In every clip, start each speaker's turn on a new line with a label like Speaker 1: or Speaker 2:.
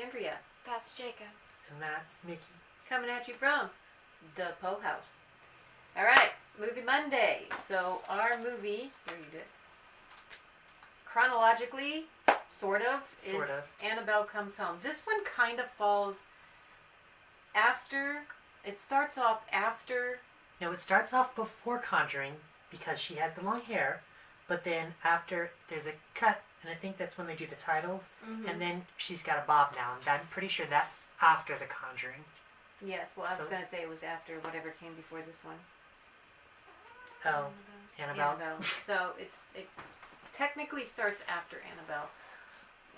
Speaker 1: Andrea.
Speaker 2: That's Jacob.
Speaker 3: And that's Mickey.
Speaker 1: Coming at you from the Poe House. Alright, Movie Monday. So our movie, here you did. Chronologically, sort of, is Annabelle Comes Home. This one kind of falls after, it starts off after.
Speaker 3: No, it starts off before Conjuring because she has the long hair, but then after there's a cut, and I think that's when they do the titles, and then she's got a bob now, and I'm pretty sure that's after The Conjuring.
Speaker 1: Yes, well, I was going to say it was after whatever came before this one.
Speaker 3: Oh, Annabelle.
Speaker 1: So it technically starts after Annabelle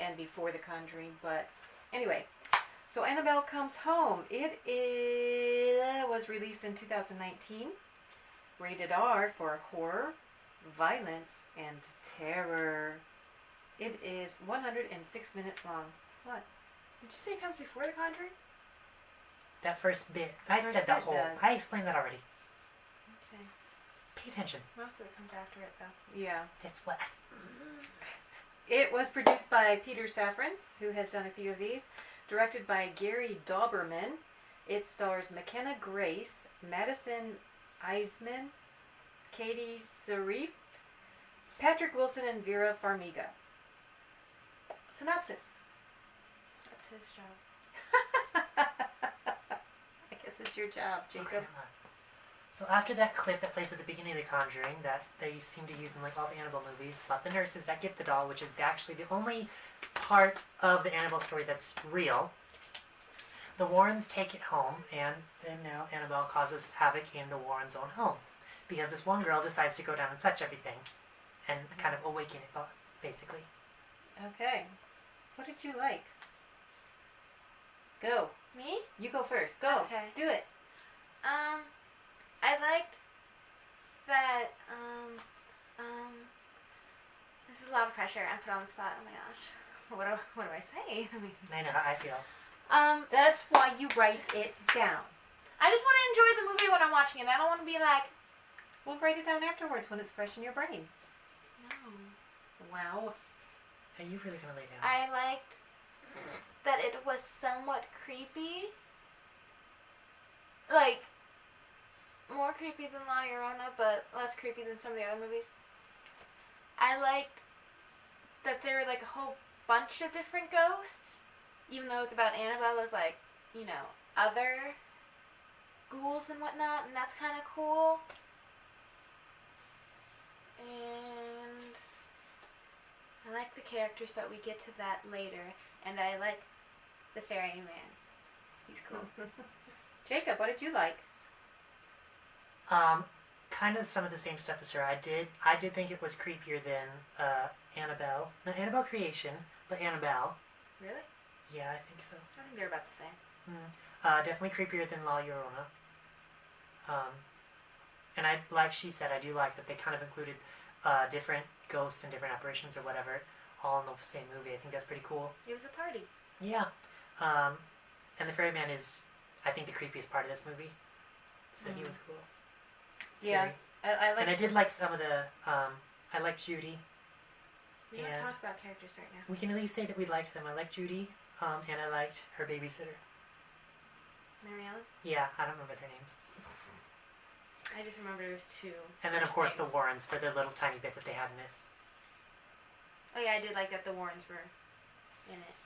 Speaker 1: and before The Conjuring, but anyway. So Annabelle Comes Home. It was released in 2019. Rated R for horror, violence, and terror. It is 106 minutes long. What?
Speaker 2: Did you say it comes before The Conjuring?
Speaker 3: That first bit. I said the whole.
Speaker 1: Does.
Speaker 3: I explained that already.
Speaker 2: Okay.
Speaker 3: Pay attention.
Speaker 2: Most of it comes after it, though.
Speaker 1: Yeah.
Speaker 3: That's what.
Speaker 1: It was produced by Peter Safran, who has done a few of these. Directed by Gary Dauberman. It stars McKenna Grace, Madison Eisman, Katie Sarif, Patrick Wilson, and Vera Farmiga. Synopsis.
Speaker 2: That's his job.
Speaker 1: I guess it's your job, Jacob.
Speaker 3: Okay. So after that clip that plays at the beginning of The Conjuring that they seem to use in like all the Annabelle movies about the nurses that get the doll, which is actually the only part of the Annabelle story that's real, the Warrens take it home, and then now Annabelle causes havoc in the Warrens' own home because this one girl decides to go down and touch everything and kind of awaken it, basically.
Speaker 1: Okay. What did you like? Go.
Speaker 2: Me?
Speaker 1: You go first. Go.
Speaker 2: Okay.
Speaker 1: Do it.
Speaker 2: I liked that, this is a lot of pressure. I'm put on the spot. Oh my gosh. What do I say? I mean,
Speaker 3: I know how I feel.
Speaker 1: That's why you write it down.
Speaker 2: I just want to enjoy the movie when I'm watching it. I don't want to be like,
Speaker 1: We'll write it down afterwards when it's fresh in your brain.
Speaker 2: no.
Speaker 1: Wow.
Speaker 3: Are you really going to lay down?
Speaker 2: I liked that it was somewhat creepy. Like, more creepy than La Llorona, but less creepy than some of the other movies. I liked that there were like a whole bunch of different ghosts, even though it's about Annabelle, there's like, other ghouls and whatnot, and that's kind of cool. And I like the characters, but we get to that later. And I like the ferryman. He's cool.
Speaker 1: Jacob, what did you like?
Speaker 3: Kind of some of the same stuff as her. I did think it was creepier than Annabelle. Not Annabelle Creation, but Annabelle.
Speaker 2: Really?
Speaker 3: Yeah, I think so.
Speaker 2: I think they're about the same.
Speaker 3: Definitely creepier than La Llorona. And like she said, I do like that they kind of included different ghosts and different apparitions or whatever all in the same movie. I think that's pretty cool.
Speaker 2: It was a party.
Speaker 3: Yeah. And the ferryman is, I think, the creepiest part of this movie. So he was cool. Scary.
Speaker 1: Yeah, I like.
Speaker 3: And I did like some of the. I liked Judy.
Speaker 2: We don't talk about characters right now.
Speaker 3: We can at least say that we liked them. I liked Judy, and I liked her babysitter.
Speaker 2: Mary Ellen?
Speaker 3: Yeah, I don't remember their names.
Speaker 2: I just remember there was two.
Speaker 3: And then of course
Speaker 2: names.
Speaker 3: the Warrens for their little tiny bit that they have in this.
Speaker 2: Oh yeah, I did like that the Warrens were in it.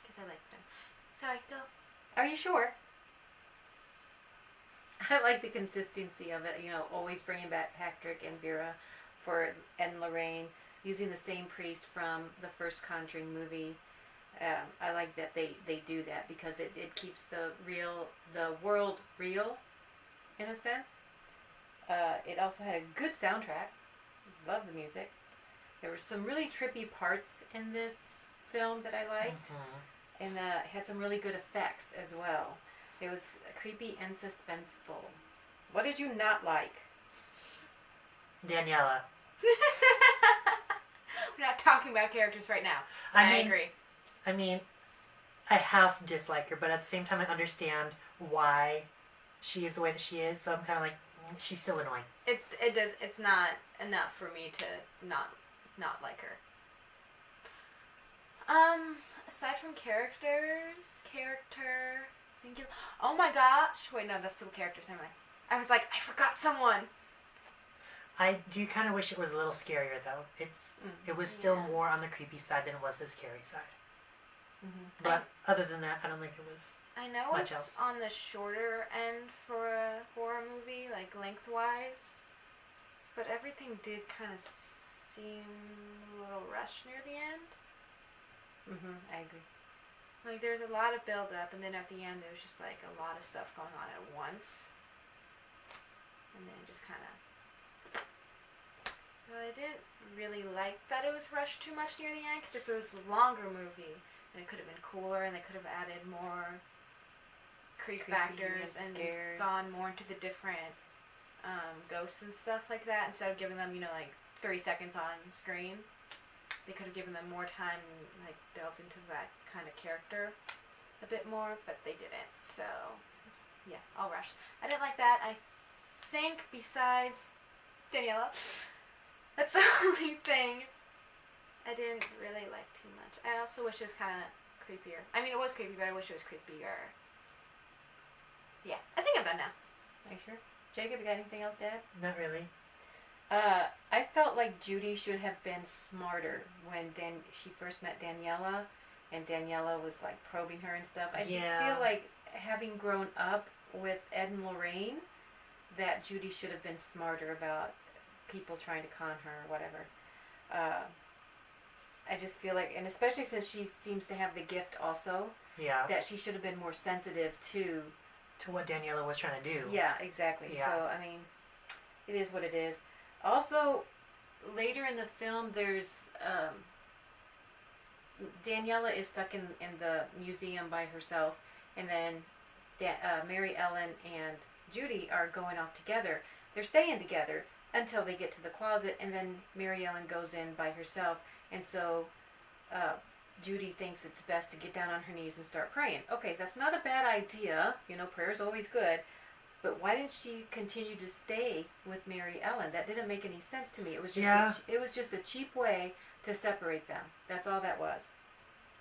Speaker 2: Because I liked them. Sorry, go.
Speaker 1: Are you sure? I like the consistency of it. Always bringing back Patrick and Vera and Lorraine, using the same priest from the first Conjuring movie. I like that they do that because it keeps the world real, in a sense. It also had a good soundtrack. Love the music. There were some really trippy parts in this film that I liked. And it had some really good effects as well. It was creepy and suspenseful. What did you not like?
Speaker 3: Daniela.
Speaker 2: We're not talking about characters right now. I agree.
Speaker 3: I mean, I half dislike her, but at the same time I understand why she is the way that she is, so I'm kind of like, she's still annoying.
Speaker 2: It does. It's not enough for me to not like her. aside from character, singular. Oh my gosh! Wait, no, that's still characters. Never mind. I was like, I forgot someone.
Speaker 3: I do kind of wish it was a little scarier though. It was still
Speaker 2: Yeah.
Speaker 3: more on the creepy side than it was the scary side.
Speaker 1: Mm-hmm.
Speaker 3: But other than that, I don't think it was.
Speaker 2: I know
Speaker 3: Much
Speaker 2: it's
Speaker 3: else.
Speaker 2: on the shorter end for a horror movie, like lengthwise, but everything did kind of seem a little rushed near the end.
Speaker 1: Mm-hmm. I agree.
Speaker 2: Like there's a lot of build up, and then at the end it was just like a lot of stuff going on at once, and then it just kind of. So I didn't really like that it was rushed too much near the end, because if it was a longer movie, then it could have been cooler, and they could have added more creep
Speaker 1: Creepy
Speaker 2: factors and
Speaker 1: scares.
Speaker 2: gone more into the different ghosts and stuff like that, instead of giving them, like 30 seconds on screen. They could have given them more time and like delved into that kind of character a bit more, but they didn't. So yeah, all rushed. I didn't like that. I think besides Daniela, that's the only thing I didn't really like too much. I also wish it was kind of creepier. I mean, it was creepy, but I wish it was creepier. Yeah, I think I'm done now.
Speaker 1: Are you sure? Jacob, you got anything else to add?
Speaker 3: Not really.
Speaker 1: I felt like Judy should have been smarter when she first met Daniela, and Daniela was like probing her and stuff. I just feel like having grown up with Ed and Lorraine, that Judy should have been smarter about people trying to con her or whatever. I just feel like, and especially since she seems to have the gift also,
Speaker 3: Yeah.
Speaker 1: that she should have been more sensitive to.
Speaker 3: To what Daniela was trying to do.
Speaker 1: Yeah, exactly.
Speaker 3: Yeah.
Speaker 1: So, I mean, it is what it is. Also, later in the film, there's Daniela is stuck in the museum by herself, and then Mary Ellen and Judy are going off together. They're staying together until they get to the closet, and then Mary Ellen goes in by herself, and so Judy thinks it's best to get down on her knees and start praying. Okay, that's not a bad idea. Prayer's always good. But why didn't she continue to stay with Mary Ellen? That didn't make any sense to me. It was just a cheap way to separate them. That's all that was.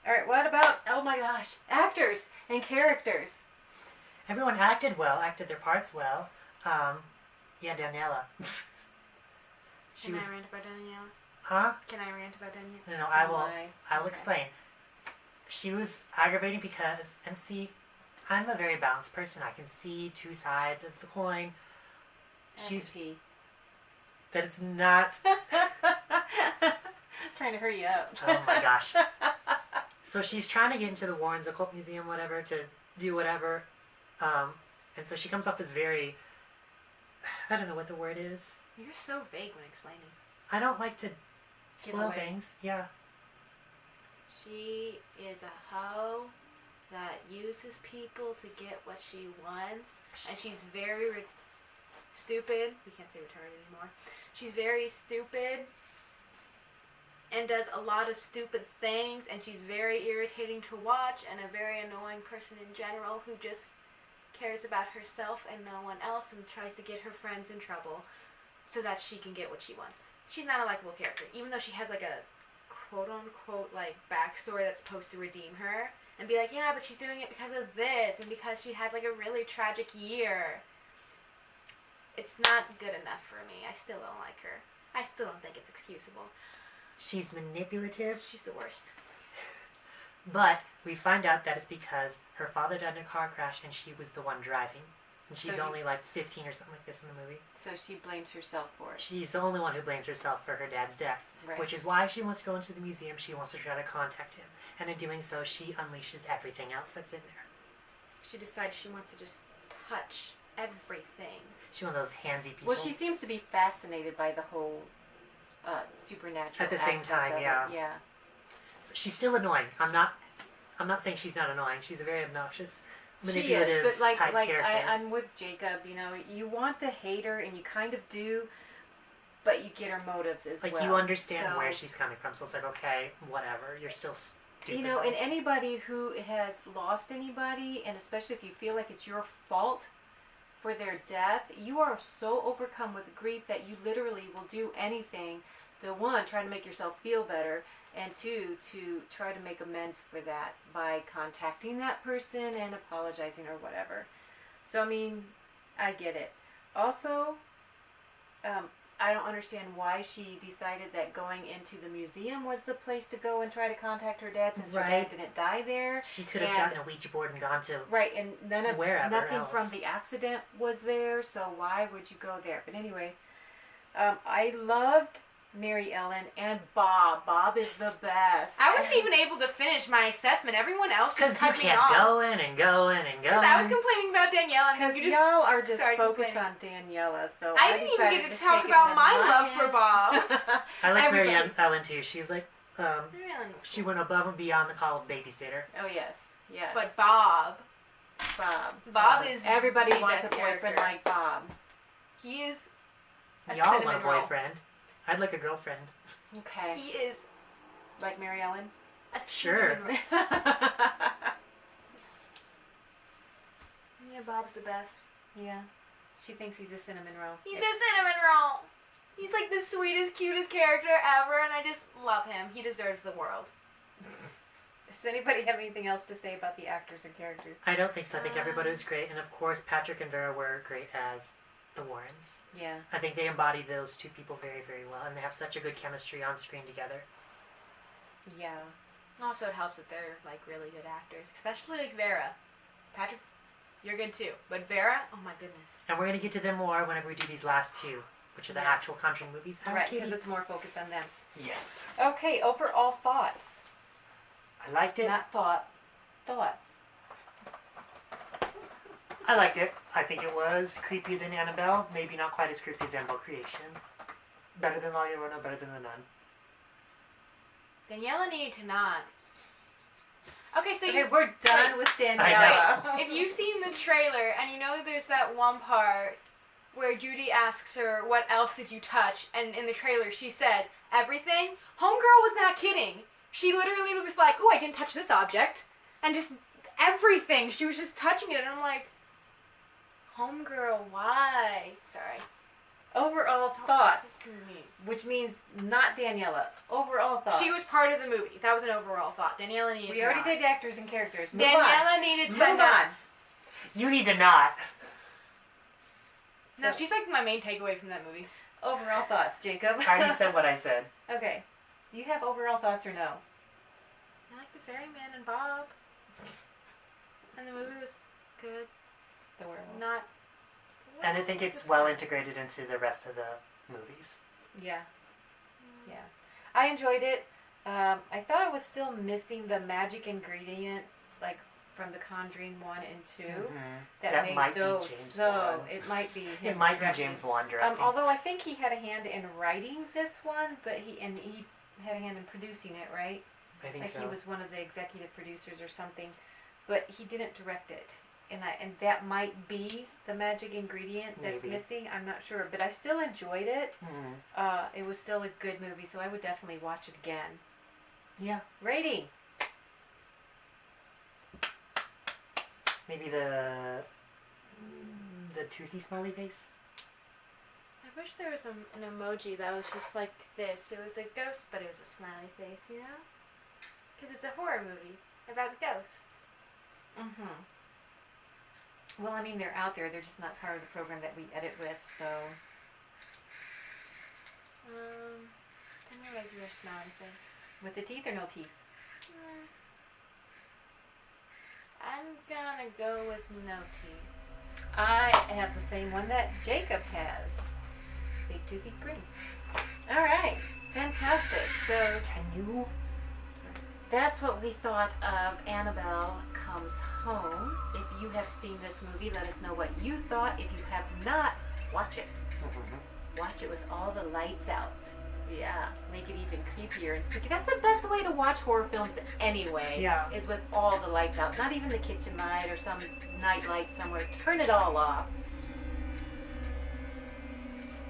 Speaker 1: All right, what about, oh my gosh, actors and characters?
Speaker 3: Everyone acted their parts well. Yeah, Daniela.
Speaker 2: Can I rant about Danielle?
Speaker 3: Huh?
Speaker 2: Can I rant about Danielle?
Speaker 3: No, I will explain. She was aggravating because, and see, I'm a very balanced person. I can see two sides of the coin. That it's not.
Speaker 1: Trying to hurry up.
Speaker 3: Oh my gosh. So she's trying to get into the Warrens Occult Museum, whatever, to do whatever. And so she comes off as very, I don't know what the word is.
Speaker 2: You're so vague when explaining.
Speaker 3: I don't like to spoil
Speaker 1: away.
Speaker 3: things. Yeah.
Speaker 2: She is a hoe that uses people to get what she wants, and she's very stupid. We can't say retarded anymore. She's very stupid and does a lot of stupid things, and she's very irritating to watch and a very annoying person in general who just cares about herself and no one else and tries to get her friends in trouble so that she can get what she wants. She's not a likable character, even though she has like a quote-unquote like backstory that's supposed to redeem her and be like, yeah, but she's doing it because of this and because she had like a really tragic year. It's not good enough for me. I still don't like her. I still don't think it's excusable.
Speaker 3: She's manipulative.
Speaker 2: She's the worst.
Speaker 3: But we find out that it's because her father died in a car crash and she was the one driving. And she's only like 15 or something like this in the movie.
Speaker 1: So she blames herself for it.
Speaker 3: She's the only one who blames herself for her dad's death.
Speaker 1: Right.
Speaker 3: Which is why she wants to go into the museum. She wants to try to contact him. And in doing so, she unleashes everything else that's in there.
Speaker 2: She decides she wants to just touch everything.
Speaker 3: She's one of those handsy people.
Speaker 1: Well, she seems to be fascinated by the whole supernatural
Speaker 3: At the same
Speaker 1: aspect
Speaker 3: time,
Speaker 1: of it.
Speaker 3: yeah.
Speaker 1: Yeah.
Speaker 3: So she's still annoying. I'm not saying she's not annoying. She's a very obnoxious, manipulative
Speaker 1: she is, but
Speaker 3: type
Speaker 1: like
Speaker 3: character.
Speaker 1: I'm with Jacob. You want to hate her, and you kind of do, but you get her motives as
Speaker 3: like
Speaker 1: well.
Speaker 3: you understand
Speaker 1: So,
Speaker 3: where she's coming from, so it's like, okay, whatever. You're still stupid.
Speaker 1: and anybody who has lost anybody, and especially if you feel like it's your fault for their death, you are so overcome with grief that you literally will do anything to, one, try to make yourself feel better, and two, to try to make amends for that by contacting that person and apologizing or whatever. So, I mean, I get it. Also, I don't understand why she decided that going into the museum was the place to go and try to contact her dad, since her dad didn't die there.
Speaker 3: She could have gotten a Ouija board and gone to
Speaker 1: and nothing from the accident was there, so why would you go there? But anyway, I loved Mary Ellen and Bob. Bob is the best.
Speaker 2: I wasn't even able to finish my assessment. Everyone else just cut me off.
Speaker 3: Because you kept going and going and going.
Speaker 2: Because I was complaining about Danielle, and
Speaker 1: because y'all are just focused on Daniela, so
Speaker 2: I didn't even get to talk about my love for Bob.
Speaker 3: I like Mary Ellen too. She's like, she went above and beyond the call of babysitter.
Speaker 1: Oh yes, yes.
Speaker 2: But Bob is
Speaker 1: everybody
Speaker 2: the
Speaker 1: wants a
Speaker 2: best
Speaker 1: boyfriend
Speaker 2: character.
Speaker 1: like Bob.
Speaker 2: He is a
Speaker 3: Y'all
Speaker 2: cinnamon
Speaker 3: want a
Speaker 2: roll.
Speaker 3: boyfriend. I'd like a girlfriend.
Speaker 1: Okay.
Speaker 2: He is
Speaker 1: like Mary Ellen.
Speaker 2: a
Speaker 3: Sure.
Speaker 2: cinnamon roll. Yeah, Bob's the best.
Speaker 1: Yeah. She thinks he's a cinnamon roll.
Speaker 2: He's a cinnamon roll. He's like the sweetest, cutest character ever, and I just love him. He deserves the world.
Speaker 1: Does anybody have anything else to say about the actors or characters?
Speaker 3: I don't think so. I think everybody was great, and of course Patrick and Vera were great as the Warrens.
Speaker 1: Yeah.
Speaker 3: I think they embody those two people very, very well, and they have such a good chemistry on screen together.
Speaker 1: Yeah.
Speaker 2: Also, it helps that they're like really good actors, especially like Vera. Patrick, you're good too, but Vera, oh my goodness.
Speaker 3: And we're gonna get to them more whenever we do these last two, which are the actual Conjuring movies.
Speaker 1: Right, because it's more focused on them.
Speaker 3: Yes.
Speaker 1: Okay, overall thoughts.
Speaker 3: I liked it.
Speaker 1: Not thoughts.
Speaker 3: I liked it. I think it was creepier than Annabelle. Maybe not quite as creepy as Annabelle Creation. Better than La Llorona, better than The Nun.
Speaker 2: Daniela needed to not. Okay, so
Speaker 1: we're done with Daniela.
Speaker 2: If you've seen the trailer and you know there's that one part where Judy asks her, what else did you touch? And in the trailer she says, everything. Homegirl was not kidding. She literally was like, oh, I didn't touch this object. And just everything. She was just touching it. And I'm like, homegirl, why? Sorry.
Speaker 1: Overall thoughts, which means not Daniela. Overall thoughts.
Speaker 2: She was part of the movie. That was an overall thought. Daniela needed to
Speaker 1: We already did actors and characters. Move
Speaker 2: Daniela
Speaker 1: on.
Speaker 2: needed to
Speaker 1: Move
Speaker 2: not.
Speaker 1: on.
Speaker 3: You need to not.
Speaker 2: No, she's like my main takeaway from that movie.
Speaker 1: Overall thoughts, Jacob.
Speaker 3: I already said what I said.
Speaker 1: Okay. You have overall thoughts or no?
Speaker 2: I like the ferryman and Bob. And the movie was good.
Speaker 1: The werewolf.
Speaker 2: Not.
Speaker 3: And I think it's well integrated into the rest of the movies.
Speaker 1: Yeah. Yeah. I enjoyed it. I thought it was still missing the magic ingredient, like from the Conjuring 1 and 2.
Speaker 3: Mm-hmm.
Speaker 1: That made
Speaker 3: might
Speaker 1: those.
Speaker 3: be James
Speaker 1: so
Speaker 3: Wan.
Speaker 1: it might be him.
Speaker 3: It might be
Speaker 1: directing.
Speaker 3: James Wan directing.
Speaker 1: Although I think he had a hand in writing this one, but he had a hand in producing it, right?
Speaker 3: I think
Speaker 1: like
Speaker 3: so.
Speaker 1: he was one of the executive producers or something, but he didn't direct it. And that might be the magic ingredient that's
Speaker 3: Maybe.
Speaker 1: missing. I'm not sure, but I still enjoyed it.
Speaker 3: Mm.
Speaker 1: It was still a good movie, so I would definitely watch it again.
Speaker 3: Yeah.
Speaker 1: Rating.
Speaker 3: Maybe the toothy smiley face.
Speaker 2: I wish there was an emoji that was just like this. It was a ghost, but it was a smiley face, you know? Because it's a horror movie about ghosts.
Speaker 1: Mm-hmm. Well, I mean, they're out there. They're just not part of the program that we edit with, so...
Speaker 2: I know regular smiley face.
Speaker 1: With the teeth or no teeth?
Speaker 2: I'm gonna go with no teeth.
Speaker 1: I have the same one that Jacob has. Big toothy grin. Alright. Fantastic. So...
Speaker 3: Can you...
Speaker 1: That's what we thought of Annabelle Comes Home. If you have seen this movie, let us know what you thought. If you have not, watch it.
Speaker 3: Mm-hmm.
Speaker 1: Watch it with all the lights out. Yeah, make it even creepier and spooky. That's the best way to watch horror films anyway.
Speaker 3: Yeah.
Speaker 1: Is with all the lights out. Not even the kitchen light or some night light somewhere. Turn it all off.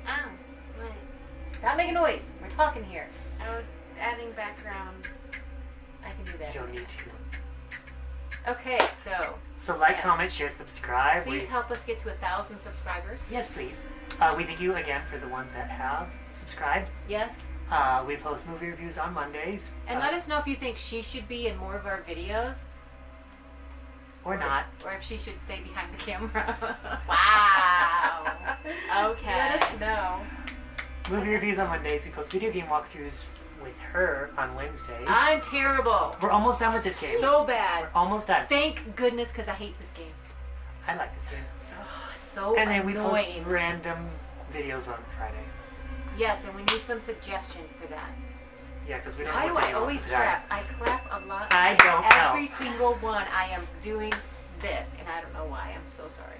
Speaker 2: Oh, wait.
Speaker 1: Stop making noise. We're talking here.
Speaker 2: I was adding background.
Speaker 1: I can do that.
Speaker 3: You don't need to.
Speaker 1: Okay, so
Speaker 3: So like,
Speaker 1: Yes.
Speaker 3: comment, share, subscribe.
Speaker 1: please help us get to 1,000 subscribers.
Speaker 3: Yes, please. We thank you again for the ones that have subscribed.
Speaker 1: Yes.
Speaker 3: We post movie reviews on Mondays.
Speaker 1: And let us know if you think she should be in more of our videos.
Speaker 3: Or not.
Speaker 1: Or if she should stay behind the camera.
Speaker 2: Wow. Okay.
Speaker 1: Let us know.
Speaker 3: Movie reviews on Mondays. We post video game walkthroughs with her on Wednesdays.
Speaker 1: I'm terrible.
Speaker 3: We're almost done with this game.
Speaker 1: So bad.
Speaker 3: We're almost done.
Speaker 1: Thank goodness, because I hate this game.
Speaker 3: I like this game.
Speaker 1: Oh, so
Speaker 3: And then we post
Speaker 1: annoying.
Speaker 3: random videos on Friday.
Speaker 1: Yes, and we need some suggestions for that.
Speaker 3: Yeah, because we don't
Speaker 1: Why
Speaker 3: know
Speaker 1: do
Speaker 3: what to
Speaker 1: I
Speaker 3: do most
Speaker 1: always
Speaker 3: of the time.
Speaker 1: clap? I clap a lot.
Speaker 3: I don't know.
Speaker 1: Every single one I am doing this, and I don't know why. I'm so sorry.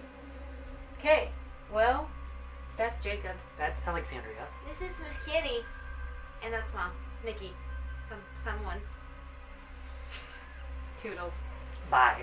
Speaker 1: Okay, well, that's Jacob.
Speaker 3: That's Alexandria.
Speaker 2: This is Miss Kitty. And that's Mom. Mickey. Someone.
Speaker 1: Toodles.
Speaker 3: Bye.